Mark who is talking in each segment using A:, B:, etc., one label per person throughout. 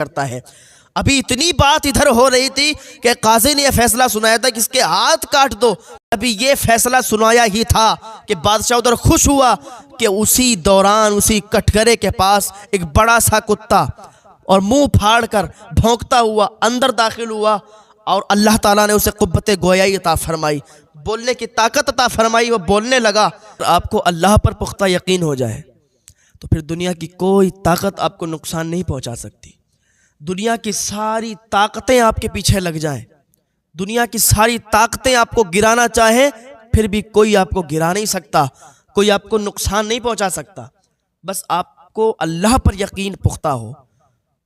A: کرتا ہے۔ ابھی اتنی بات ادھر ہو رہی تھی کہ قاضی نے یہ فیصلہ سنایا تھا کہ اس کے ہاتھ کاٹ دو، ابھی یہ فیصلہ سنایا ہی تھا کہ بادشاہ ادھر خوش ہوا کہ اسی دوران اسی کٹگرے کے پاس ایک بڑا سا کتا اور منہ پھاڑ کر بھونکتا ہوا اندر داخل ہوا، اور اللہ تعالیٰ نے اسے قوت گویائی عطا فرمائی، بولنے کی طاقت عطا فرمائی، وہ بولنے لگا۔ آپ کو اللہ پر پختہ یقین ہو جائے تو پھر دنیا کی کوئی طاقت آپ کو نقصان نہیں پہنچا سکتی۔ دنیا کی ساری طاقتیں آپ کے پیچھے لگ جائیں، دنیا کی ساری طاقتیں آپ کو گرانا چاہیں، پھر بھی کوئی آپ کو گرا نہیں سکتا، کوئی آپ کو نقصان نہیں پہنچا سکتا۔ بس آپ کو اللہ پر یقین پختہ ہو۔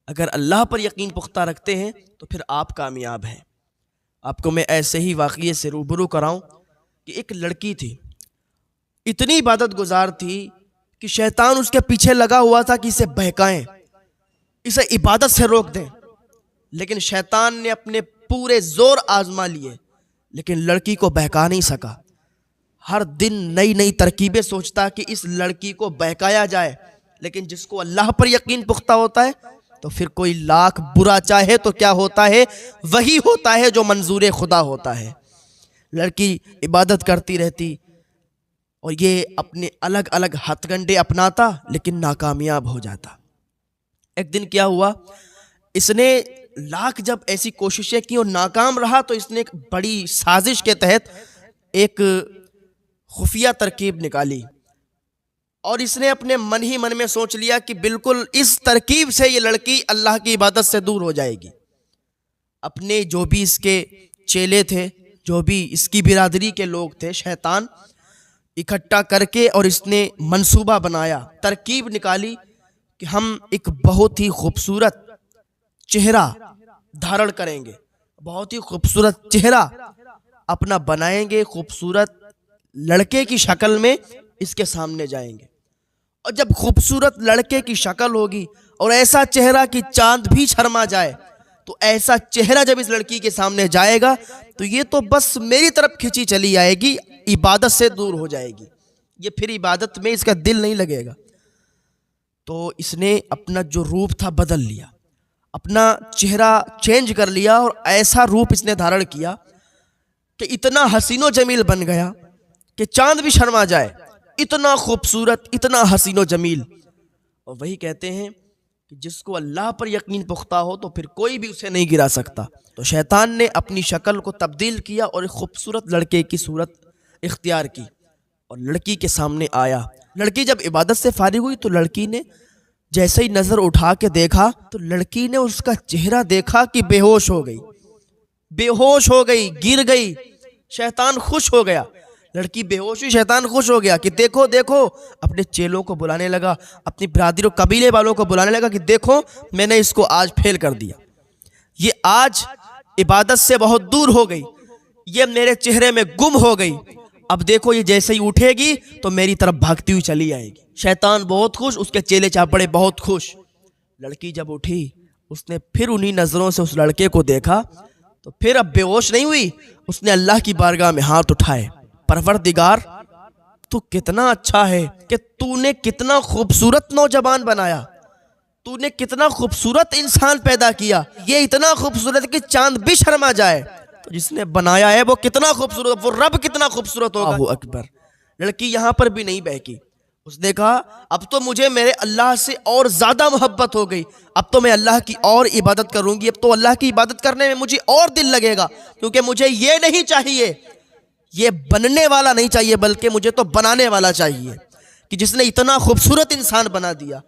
A: اگر اللہ پر یقین پختہ رکھتے ہیں تو پھر آپ کامیاب ہیں۔ آپ کو میں ایسے ہی واقعے سے روبرو کراؤں کہ ایک لڑکی تھی، اتنی عبادت گزار تھی کہ شیطان اس کے پیچھے لگا ہوا تھا کہ اسے بہکائیں، اسے عبادت سے روک دیں، لیکن شیطان نے اپنے پورے زور آزما لیے لیکن لڑکی کو بہکا نہیں سکا۔ ہر دن نئی نئی ترکیبیں سوچتا کہ اس لڑکی کو بہکایا جائے، لیکن جس کو اللہ پر یقین پختہ ہوتا ہے تو پھر کوئی لاکھ برا چاہے تو کیا ہوتا ہے، وہی ہوتا ہے جو منظور خدا ہوتا ہے۔ لڑکی عبادت کرتی رہتی اور یہ اپنے الگ الگ ہتھ کنڈے اپناتا لیکن ناکامیاب ہو جاتا۔ ایک دن کیا ہوا، اس نے لاکھ جب ایسی کوششیں کی اور ناکام رہا تو اس نے ایک بڑی سازش کے تحت ایک خفیہ ترکیب نکالی، اور اس نے اپنے من ہی من میں سوچ لیا کہ بالکل اس ترکیب سے یہ لڑکی اللہ کی عبادت سے دور ہو جائے گی۔ اپنے جو بھی اس کے چیلے تھے، جو بھی اس کی برادری کے لوگ تھے، شیطان اکٹھا کر کے اور اس نے منصوبہ بنایا، ترکیب نکالی کہ ہم ایک بہت ہی خوبصورت چہرہ دھارن کریں گے، بہت ہی خوبصورت چہرہ اپنا بنائیں گے، خوبصورت لڑکے کی شکل میں اس کے سامنے جائیں گے، اور جب خوبصورت لڑکے کی شکل ہوگی اور ایسا چہرہ کہ چاند بھی شرما جائے، تو ایسا چہرہ جب اس لڑکی کے سامنے جائے گا تو یہ تو بس میری طرف کھینچی چلی آئے گی، عبادت سے دور ہو جائے گی، یہ پھر عبادت میں اس کا دل نہیں لگے گا۔ تو اس نے اپنا جو روپ تھا بدل لیا، اپنا چہرہ چینج کر لیا، اور ایسا روپ اس نے دھارن کیا کہ اتنا حسین و جمیل بن گیا کہ چاند بھی شرما جائے، اتنا خوبصورت، اتنا حسین و جمیل۔ اور وہی کہتے ہیں کہ جس کو اللہ پر یقین پختہ ہو تو پھر کوئی بھی اسے نہیں گرا سکتا۔ تو شیطان نے اپنی شکل کو تبدیل کیا اور ایک خوبصورت لڑکے کی صورت اختیار کی اور لڑکی کے سامنے آیا۔ لڑکی جب عبادت سے فارغ ہوئی تو لڑکی نے جیسے ہی نظر اٹھا کے دیکھا تو لڑکی نے اس کا چہرہ دیکھا کہ بے ہوش ہو گئی، بے ہوش ہو گئی، گر گئی۔ شیطان خوش ہو گیا، لڑکی بے ہوش ہوئی، شیطان خوش ہو گیا کہ دیکھو دیکھو، اپنے چیلوں کو بلانے لگا، اپنی برادری و قبیلے والوں کو بلانے لگا کہ دیکھو میں نے اس کو آج فیل کر دیا، یہ آج عبادت سے بہت دور ہو گئی، یہ میرے چہرے میں گم ہو گئی، اب دیکھو یہ جیسے ہی اٹھے گی تو میری طرف بھاگتی ہوئی چلی آئے گی۔ شیطان بہت خوش، اس کے چیلے چاپڑے بہت خوش۔ لڑکی جب اٹھی اس نے پھر انہی نظروں سے اس لڑکے کو دیکھا تو پھر اب بے ہوش نہیں ہوئی، اس نے اللہ کی بارگاہ میں ہاتھ اٹھائے، پروردگار تو کتنا اچھا ہے کہ تو نے کتنا خوبصورت نوجوان بنایا، تو نے کتنا خوبصورت انسان پیدا کیا، یہ اتنا خوبصورت کہ چاند بھی شرما جائے، تو جس نے بنایا ہے وہ کتنا خوبصورت، وہ رب کتنا خوبصورت ہوگا۔ اللہ اکبر۔ لڑکی یہاں پر بھی نہیں بہکی، اس نے کہا اب تو مجھے میرے اللہ سے اور زیادہ محبت ہو گئی، اب تو میں اللہ کی اور عبادت کروں گی، اب تو اللہ کی عبادت کرنے میں مجھے اور دل لگے گا، کیونکہ مجھے یہ نہیں چاہیے، یہ بننے والا نہیں چاہیے، بلکہ مجھے تو بنانے والا چاہیے کہ جس نے اتنا خوبصورت انسان بنا دیا،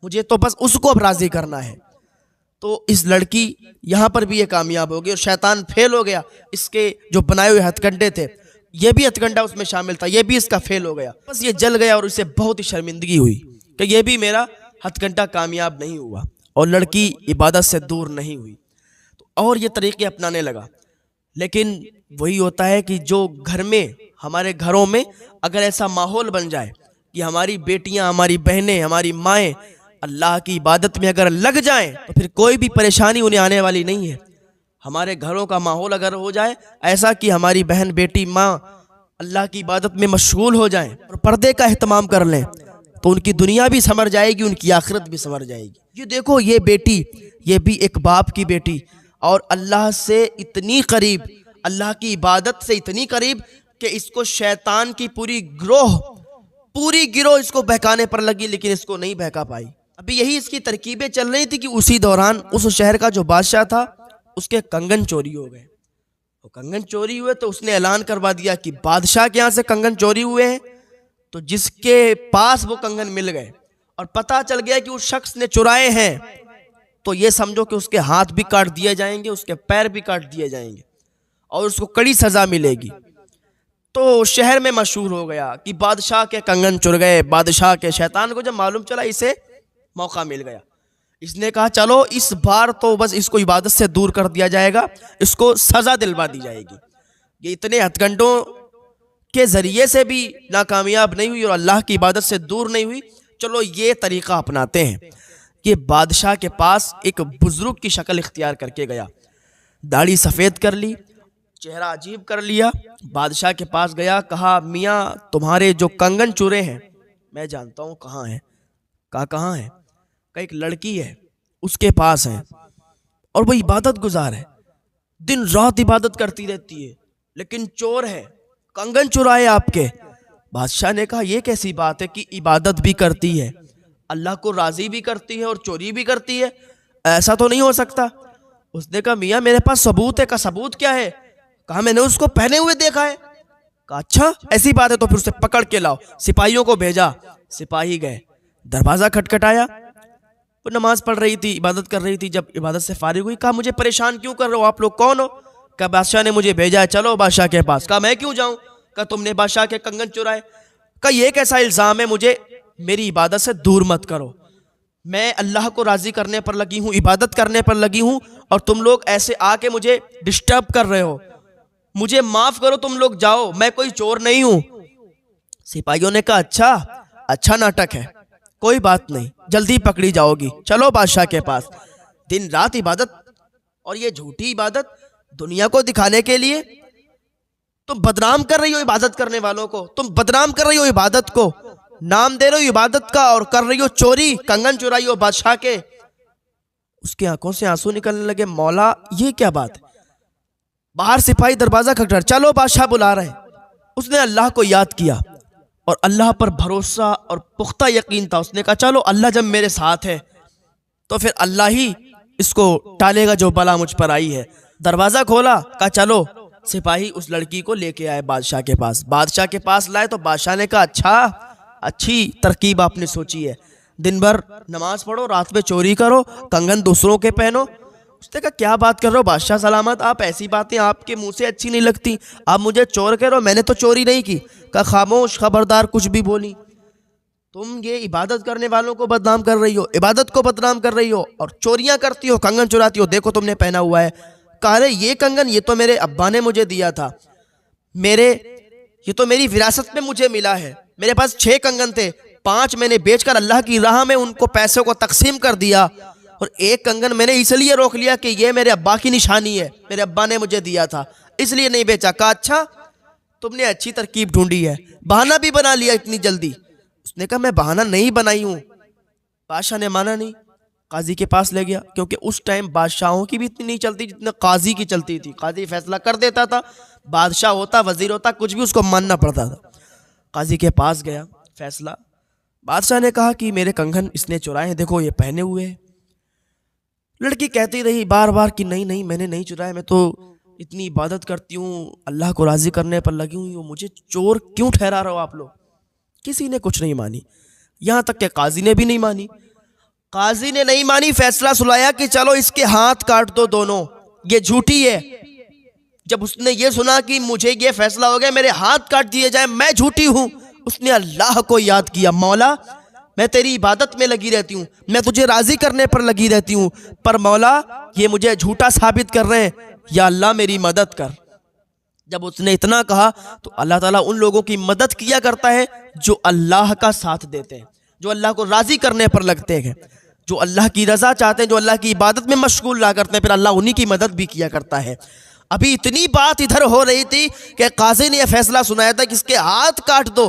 A: مجھے تو بس اس کو اب راضی کرنا ہے۔ تو اس لڑکی یہاں پر بھی یہ کامیاب ہو گئی اور شیطان فیل ہو گیا، اس کے جو بنائے ہوئے ہتھ کنڈے تھے یہ بھی ہتھ کنڈا اس میں شامل تھا، یہ بھی اس کا فیل ہو گیا، بس یہ جل گیا اور اسے بہت ہی شرمندگی ہوئی کہ یہ بھی میرا ہتھ کنڈا کامیاب نہیں ہوا، اور لڑکی عبادت سے دور نہیں ہوئی، اور یہ طریقے اپنانے لگا۔ لیکن وہی ہوتا ہے کہ جو گھر میں، ہمارے گھروں میں اگر ایسا ماحول بن جائے کہ ہماری بیٹیاں، ہماری بہنیں، ہماری مائیں اللہ کی عبادت میں اگر لگ جائیں تو پھر کوئی بھی پریشانی انہیں آنے والی نہیں ہے۔ ہمارے گھروں کا ماحول اگر ہو جائے ایسا کہ ہماری بہن، بیٹی، ماں اللہ کی عبادت میں مشغول ہو جائیں اور پردے کا اہتمام کر لیں تو ان کی دنیا بھی سنور جائے گی، ان کی آخرت بھی سنور جائے گی۔ یہ دیکھو یہ بیٹی، یہ بھی ایک باپ کی بیٹی، اور اللہ سے اتنی قریب، اللہ کی عبادت سے اتنی قریب کہ اس کو شیطان کی پوری گروہ اس کو بہکانے پر لگی، لیکن اس کو نہیں بہکا پائی۔ ابھی یہی اس کی ترکیبیں چل رہی تھی کہ اسی دوران اس شہر کا جو بادشاہ تھا اس کے کنگن چوری ہو گئے۔ وہ کنگن چوری ہوئے تو اس نے اعلان کروا دیا کہ بادشاہ کے یہاں سے کنگن چوری ہوئے ہیں۔ تو جس کے پاس وہ کنگن مل گئے اور پتہ چل گیا کہ اس شخص نے چرائے ہیں، تو یہ سمجھو کہ اس کے ہاتھ بھی کاٹ دیے جائیں گے، اس کے پیر بھی کاٹ دیے جائیں گے اور اس کو کڑی سزا ملے گی۔ تو شہر میں مشہور ہو گیا کہ بادشاہ کے کنگن چر گئے۔ بادشاہ کے شیطان کو جب معلوم چلا اسے موقع مل گیا، اس نے کہا چلو اس بار تو بس اس کو عبادت سے دور کر دیا جائے گا، اس کو سزا دلوا دی جائے گی۔ یہ اتنے ہتھ کنڈوں کے ذریعے سے بھی ناکامیاب نہیں ہوئی اور اللہ کی عبادت سے دور نہیں ہوئی، چلو یہ طریقہ اپناتے ہیں۔ یہ بادشاہ کے پاس ایک بزرگ کی شکل اختیار کر کے گیا، داڑھی سفید کر لی، چہرہ عجیب کر لیا۔ بادشاہ کے پاس گیا، کہا میاں تمہارے جو کنگن چورے ہیں میں جانتا ہوں کہاں ہیں۔ کہا کہاں ہیں؟ کہ ایک لڑکی ہے اس کے پاس ہے اور وہ عبادت گزار ہے، دن رات عبادت کرتی رہتی ہے، لیکن چور ہے، کنگن چرائے آپ کے۔ بادشاہ نے کہا یہ کیسی بات ہے کہ عبادت بھی کرتی ہے، اللہ کو راضی بھی کرتی ہے اور چوری بھی کرتی ہے؟ ایسا تو نہیں ہو سکتا۔ اس نے کہا میاں میرے پاس ثبوت ہے۔ کا ثبوت کیا ہے؟ کہا میں نے اس کو پہنے ہوئے دیکھا ہے۔ کہا اچھا ایسی بات ہے تو پھر اسے پکڑ کے لاؤ۔ سپاہیوں کو بھیجا، سپاہی گئے، دروازہ کھٹکھٹایا، وہ نماز پڑھ رہی تھی، عبادت کر رہی تھی۔ جب عبادت سے فارغ ہوئی کہا مجھے پریشان کیوں کر رہے ہو، آپ لوگ کون ہو؟ کہا بادشاہ نے مجھے بھیجا ہے، چلو بادشاہ کے پاس۔ کہا میں کیوں جاؤں؟ کہا تم نے بادشاہ کے کنگن چرائے۔ کہا یہ کیسا الزام ہے، مجھے میری عبادت سے دور مت کرو، میں اللہ کو راضی کرنے پر لگی ہوں، عبادت کرنے پر لگی ہوں، اور تم لوگ ایسے آ کے مجھے ڈسٹرب کر رہے ہو، مجھے معاف کرو، تم لوگ جاؤ، میں کوئی چور نہیں ہوں۔ سپاہیوں نے کہا اچھا ناٹک ہے، کوئی بات نہیں، جلدی پکڑی جاؤ گی، چلو بادشاہ کے پاس۔ دن رات عبادت، اور یہ جھوٹی عبادت دنیا کو دکھانے کے لیے تم بدنام کر رہی ہو عبادت کرنے والوں کو، تم بدنام کر رہی ہو عبادت کو، نام دے رہی ہو عبادت کا اور کر رہی ہو چوری، کنگن چرائی ہو بادشاہ کے۔ اس کی آنکھوں سے آنسو نکلنے لگے، مولا یہ کیا بات ہے؟ باہر سپاہی دروازہ کھٹکھٹا، چلو بادشاہ بلا رہے ہیں۔ اس نے اللہ کو یاد کیا اور اللہ پر بھروسہ اور پختہ یقین تھا۔ اس نے کہا چلو اللہ جب میرے ساتھ ہے تو پھر اللہ ہی اس کو ٹالے گا جو بلا مجھ پر آئی ہے۔ دروازہ کھولا، کہا چلو۔ سپاہی اس لڑکی کو لے کے آئے بادشاہ کے پاس۔ بادشاہ کے پاس لائے تو بادشاہ نے کہا اچھی ترکیب آپ نے سوچی ہے، دن بھر نماز پڑھو، رات میں چوری کرو، کنگن دوسروں کے پہنو۔ اس نے کہا کیا بات کر رہے ہو بادشاہ سلامت، آپ ایسی باتیں آپ کے منہ سے اچھی نہیں لگتی، آپ مجھے چور کہہ رہے ہو، میں نے تو چوری نہیں کی۔ کہا خاموش، خبردار کچھ بھی بولی، تم یہ عبادت کرنے والوں کو بدنام کر رہی ہو، عبادت کو بدنام کر رہی ہو اور چوریاں کرتی ہو، کنگن چراتی ہو، دیکھو تم نے پہنا ہوا ہے۔ کہا رہے یہ کنگن یہ تو میرے ابا نے مجھے دیا تھا، یہ تو میری وراثت میں مجھے ملا ہے، میرے پاس 6 کنگن تھے، 5 میں نے بیچ کر اللہ کی راہ میں ان کو پیسوں کو تقسیم کر دیا، اور 1 کنگن میں نے اس لیے روک لیا کہ یہ میرے ابا کی نشانی ہے، میرے ابا نے مجھے دیا تھا اس لیے نہیں بیچا۔ کہا اچھا تم نے اچھی ترکیب ڈھونڈی ہے، بہانہ بھی بنا لیا اتنی جلدی۔ اس نے کہا میں بہانہ نہیں بنائی ہوں۔ بادشاہ نے مانا نہیں، قاضی کے پاس لے گیا، کیونکہ اس ٹائم بادشاہوں کی بھی اتنی نہیں چلتی جتنا قاضی کی چلتی تھی۔ قاضی فیصلہ کر دیتا تھا، بادشاہ ہوتا وزیر ہوتا کچھ بھی اس کو ماننا پڑتا تھا۔ قاضی کے پاس گیا، فیصلہ۔ بادشاہ نے کہا کہ میرے کنگن اس نے چرائے ہیں، دیکھو یہ پہنے ہوئے ہیں۔ لڑکی کہتی رہی بار بار کہ نہیں میں نے نہیں چرائے، میں تو اتنی عبادت کرتی ہوں، اللہ کو راضی کرنے پر لگی ہوں، مجھے چور کیوں ٹھہرا رہے ہو آپ لوگ؟ کسی نے کچھ نہیں مانی، یہاں تک کہ قاضی نے بھی نہیں مانی۔ قاضی نے نہیں مانی، فیصلہ سنایا کہ چلو اس کے ہاتھ کاٹ دو دونوں، یہ جھوٹی ہے۔ جب اس نے یہ سنا کہ مجھے یہ فیصلہ ہو گیا میرے ہاتھ کاٹ دیے جائیں، میں جھوٹی ہوں، اس نے اللہ کو یاد کیا، مولا میں تیری عبادت میں لگی رہتی ہوں، میں تجھے راضی کرنے پر لگی رہتی ہوں، پر مولا یہ مجھے جھوٹا ثابت کر رہے ہیں، یا اللہ میری مدد کر۔ جب اس نے اتنا کہا تو اللہ تعالیٰ ان لوگوں کی مدد کیا کرتا ہے جو اللہ کا ساتھ دیتے ہیں، جو اللہ کو راضی کرنے پر لگتے ہیں، جو اللہ کی رضا چاہتے ہیں، جو اللہ کی عبادت میں مشغول رہا کرتے ہیں، پھر اللہ انہی کی مدد بھی کیا کرتا ہے۔ ابھی اتنی بات ادھر ہو رہی تھی کہ قاضی نے یہ فیصلہ سنایا تھا کہ اس کے ہاتھ کاٹ دو۔